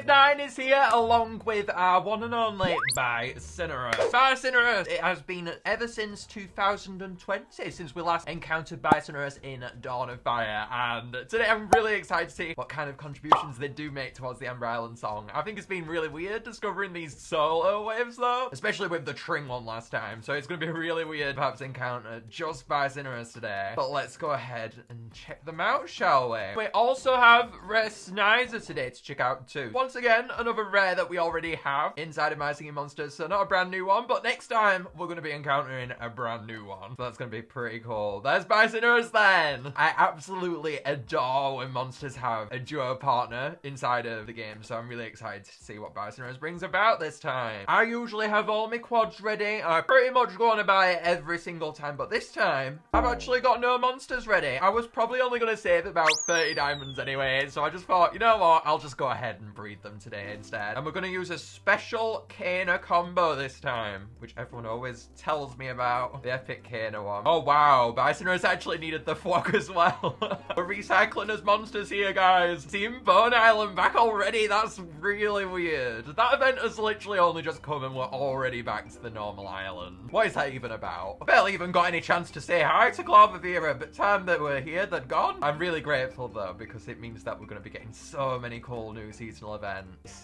Wave 9 is here along with our one and only Bisonorus. Bisonorus, it has been ever since 2020 since we last encountered Bisonorus in Dawn of Fire, and today I'm really excited to see what kind of contributions they do make towards the Amber Island song. I think it's been really weird discovering these solo waves though, especially with the Tring one last time, so it's going to be really weird perhaps encounter just Bisonorus today. But let's go ahead and check them out, shall we? We also have Rare Sneyser today to check out too. Once again, another rare that we already have inside of My Singing Monsters, so not a brand new one, but next time we're going to be encountering a brand new one. So that's going to be pretty cool. There's Bisonorus then! I absolutely adore when monsters have a duo partner inside of the game, so I'm really excited to see what Bisonorus brings about this time. I usually have all my quads ready. I pretty much go on about it every single time, but this time I've actually got no monsters ready. I was probably only going to save about 30 diamonds anyway, so I just thought, you know what, I'll just go ahead and breed them today instead. And we're going to use a special Kana combo this time, which everyone always tells me about. The epic Kana one. Oh wow, Bisonorus actually needed the Flog as well. We're recycling as monsters here, guys. Team Bone Island back already? That's really weird. That event has literally only just come and we're already back to the normal island. What is that even about? I barely even got any chance to say hi to Clavavira, but time that we're here, they're gone. I'm really grateful though, because it means that we're going to be getting so many cool new seasonal events.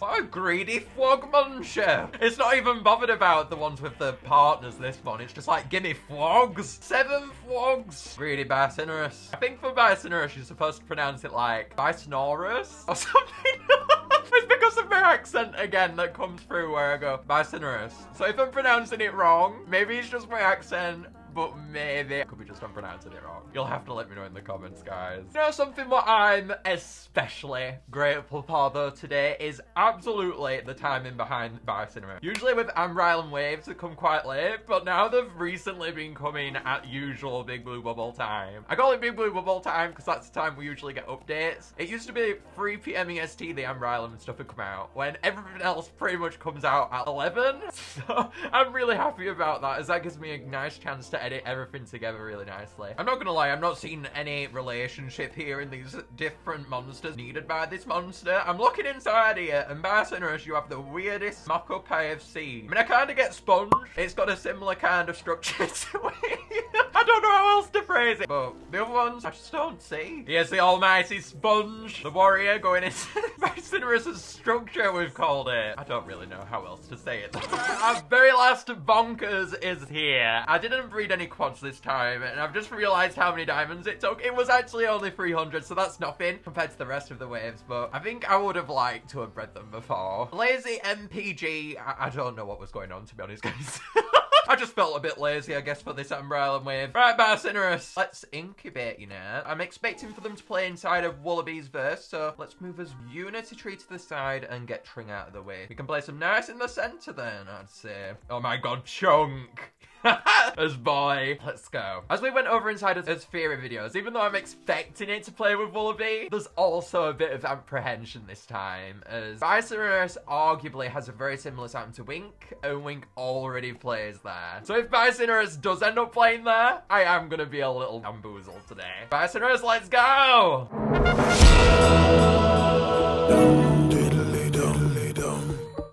What a greedy Flog muncher. It's not even bothered about the ones with the partners, this one. It's just like, gimme Flogs. 7 Flogs. Greedy Bisonorus. I think for Bisonorus, you're supposed to pronounce it like Bisonorus or something. It's because of my accent again that comes through where I go, Bisonorus. So if I'm pronouncing it wrong, maybe it's just my accent, but maybe I could be just I'm pronouncing it wrong. You'll have to let me know in the comments, guys. You know, something what I'm especially grateful for though today is absolutely the timing behind Bisonorus. Usually with Amber Island waves, they come quite late, but now they've recently been coming at usual Big Blue Bubble time. I call it Big Blue Bubble time because that's the time we usually get updates. It used to be 3 PM EST, the Amber Island stuff would come out, when everything else pretty much comes out at 11. So I'm really happy about that, as that gives me a nice chance to edit everything together really nicely. I'm not gonna lie, I'm not seeing any relationship here in these different monsters needed by this monster. I'm looking inside here, and Bisonorus, you have the weirdest mock-up I have seen. I mean, I kind of get Sponge. It's got a similar kind of structure to it. I don't know how else to phrase it, but the other ones, I just don't see. Here's the almighty Sponge, the warrior going into Bisonorus' structure, we've called it. I don't really know how else to say it. Our very last bonkers is here. I didn't breed any quads this time, and I've just realized how many diamonds it took. It was actually only 300, so that's nothing compared to the rest of the waves, but I think I would have liked to have bred them before. Lazy MPG, I don't know what was going on, to be honest, guys. I just felt a bit lazy, I guess, for this Amber Island wave. Right, Bisonorus, let's incubate you now. I'm expecting for them to play inside of Wallaby's verse, so let's move his Unity Tree to the side and get Tring out of the way. We can place him nice in the center then, I'd say. Oh my god, Chunk. As boy. Let's go. As we went over inside of his Theory videos, even though I'm expecting it to play with Wallaby, there's also a bit of apprehension this time, as Bisonorus arguably has a very similar sound to Wink, and Wink already plays there. So if Bisonorus does end up playing there, I am going to be a little bamboozled today. Bisonorus, let's go!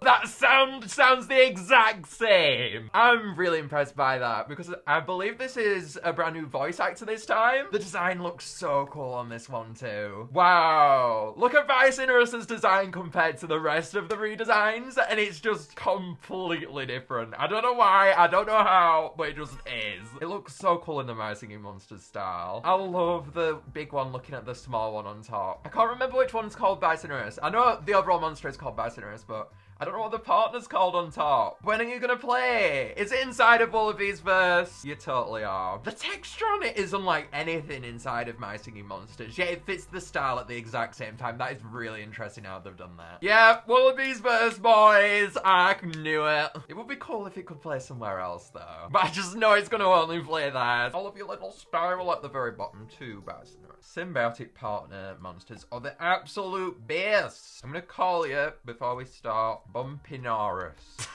That sounds the exact same. I'm really impressed by that because I believe this is a brand new voice actor this time. The design looks so cool on this one too. Wow. Look at Bisonorus' design compared to the rest of the redesigns, and it's just completely different. I don't know why, I don't know how, but it just is. It looks so cool in the My Singing Monsters style. I love the big one looking at the small one on top. I can't remember which one's called Bisonorus. I know the overall monster is called Bisonorus, but I don't know what the partner's called on top. When are you gonna play? Is it inside of Wallaby's verse? You totally are. The texture on it is unlike anything inside of My Singing Monsters, yet it fits the style at the exact same time. That is really interesting how they've done that. Yeah, Wallaby's verse, boys. I knew it. It would be cool if it could play somewhere else, though. But I just know it's gonna only play there. All of your little spiral at the very bottom, too, Bisonorus. Symbiotic partner monsters are the absolute best. I'm gonna call you, before we start, Bumpinosaurus.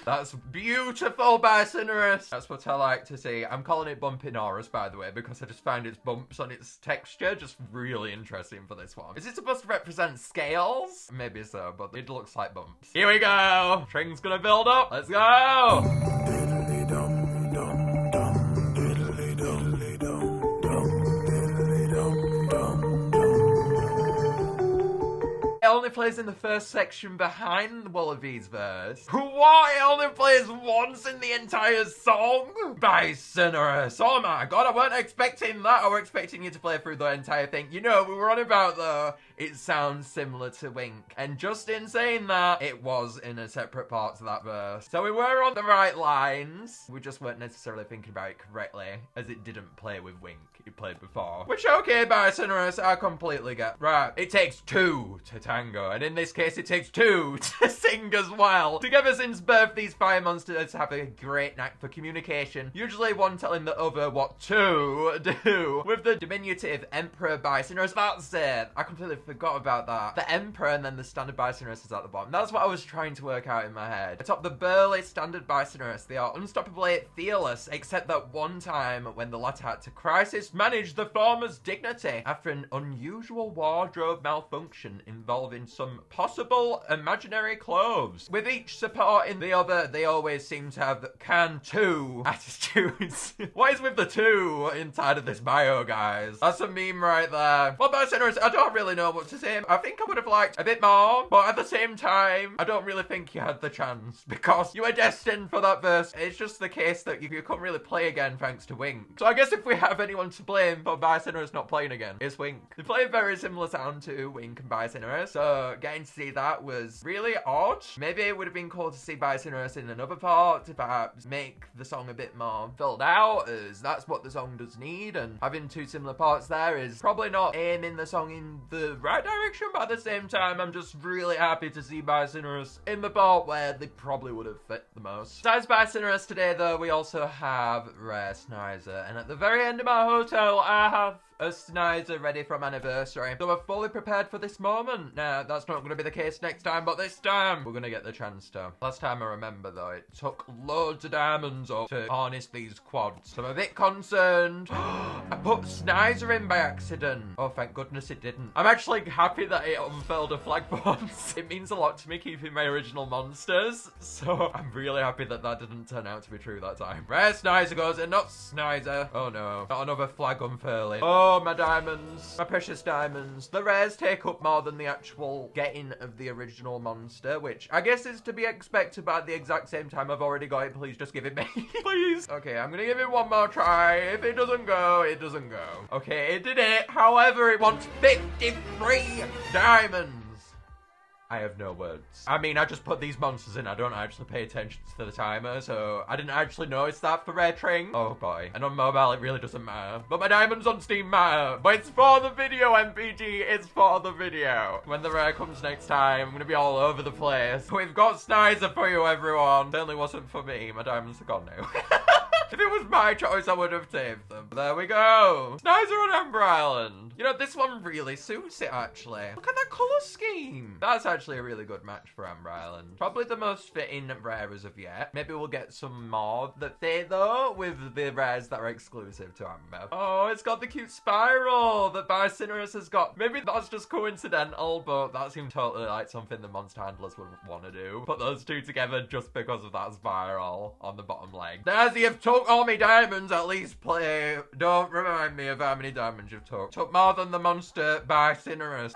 That's beautiful, Bisonorus. That's what I like to see. I'm calling it Bumpinosaurus, by the way, because I just find its bumps on its texture just really interesting for this one. Is it supposed to represent scales? Maybe so, but it looks like bumps. Here we go. String's gonna build up. Let's go. It only plays in the first section behind the Wallabies verse. What? It only plays once in the entire song? Bisonorus. Oh my god, I weren't expecting that. I was expecting you to play through the entire thing. You know, we were on about though, it sounds similar to Wink. And just in saying that, it was in a separate part to that verse. So we were on the right lines. We just weren't necessarily thinking about it correctly, as it didn't play with Wink. It played before. Which, okay, Bisonorus, I completely get. Right, it takes two to tango, and in this case, it takes two to sing as well. Together since birth, these fire monsters have a great knack for communication, usually one telling the other what to do. With the diminutive Emperor Bisonorus, that's it. I completely forgot about that. The Emperor and then the standard Bisonorus is at the bottom. That's what I was trying to work out in my head. Atop the burly standard Bisonorus, they are unstoppably fearless, except that one time when the latter had to crisis manage the former's dignity after an unusual wardrobe malfunction involving some possible imaginary clothes. With each supporting the other, they always seem to have can-two attitudes. What is with the two inside of this bio, guys? That's a meme right there. Well, Bisonorus, I don't really know what to say. I think I would have liked a bit more, but at the same time, I don't really think you had the chance because you were destined for that verse. It's just the case that you couldn't really play again thanks to Wink. So I guess if we have anyone to blame for Bisonorus not playing again, it's Wink. They play a very similar sound to Wink and Bisonorus, so getting to see that was really odd. Maybe it would have been cool to see Bisonorus in another part to perhaps make the song a bit more filled out, as that's what the song does need, and having two similar parts there is probably not aiming the song in the right direction, but at the same time, I'm just really happy to see Bisonorus in the part where they probably would have fit the most. Besides Bisonorus today, though, we also have Rare Sneyser, and at the very end of my hotel, I have a Sneyser ready from anniversary. So we're fully prepared for this moment. Now, that's not going to be the case next time, but this time, we're going to get the chance to. Last time I remember, though, it took loads of diamonds up to harness these quads. So I'm a bit concerned. I put Sneyser in by accident. Oh, thank goodness it didn't. I'm actually happy that it unfurled a flag once. It means a lot to me keeping my original monsters. So I'm really happy that that didn't turn out to be true that time. Rare Sneyser goes in, not Sneyser. Oh no, not another flag unfurling. Oh, my diamonds. My precious diamonds. The rares take up more than the actual getting of the original monster, which I guess is to be expected, but at the exact same time, I've already got it. Please just give it me. Please. Okay, I'm gonna give it one more try. If it doesn't go, it doesn't go. Okay, it did it. However, it wants 53 diamonds. I have no words. I mean, I just put these monsters in. I don't actually pay attention to the timer, so I didn't actually notice that for Rare Tring. Oh boy. And on mobile, it really doesn't matter. But my diamonds on Steam matter. But it's for the video, MPG. It's for the video. When the rare comes next time, I'm gonna be all over the place. We've got Sneyser for you, everyone. Certainly wasn't for me. My diamonds are gone now. If it was my choice, I would have saved them. There we go. Sneyser on Amber Island. You know, this one really suits it, actually. Look at that colour scheme. That's actually a really good match for Amber Island. Probably the most fitting rare as of yet. Maybe we'll get some more that fit, though, with the rares that are exclusive to Amber. Oh, it's got the cute spiral that Bisonorus has got. Maybe that's just coincidental, but that seemed totally like something the monster handlers would want to do. Put those two together just because of that spiral on the bottom leg. There's the took all me diamonds, at least play. Don't remind me of how many diamonds you've took. Took more than the monster Bisonorus.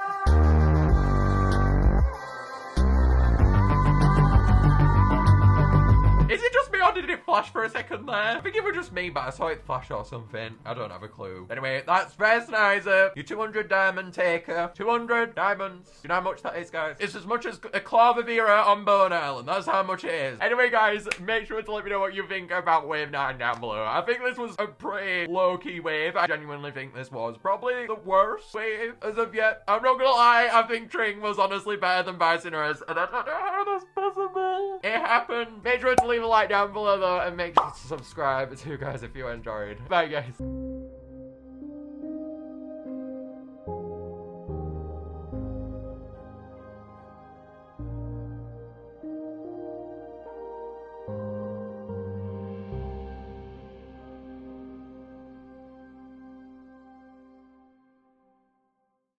Is it just me or did it flash for a second there? I think it was just me, but I saw it flash or something. I don't have a clue. Anyway, that's Rare Sneyser. Your 200 diamond taker. 200 diamonds. You know how much that is, guys? It's as much as a Clavavera on Bone Island. That's how much it is. Anyway, guys, make sure to let me know what you think about Wave 9 down below. I think this was a pretty low-key wave. I genuinely think this was probably the worst wave as of yet. I'm not gonna lie. I think Tring was honestly better than Bisonorus, and I don't know how that's possible. It happened. Make sure to leave a like down below though, and make sure to subscribe too, guys, if you enjoyed. Bye, guys.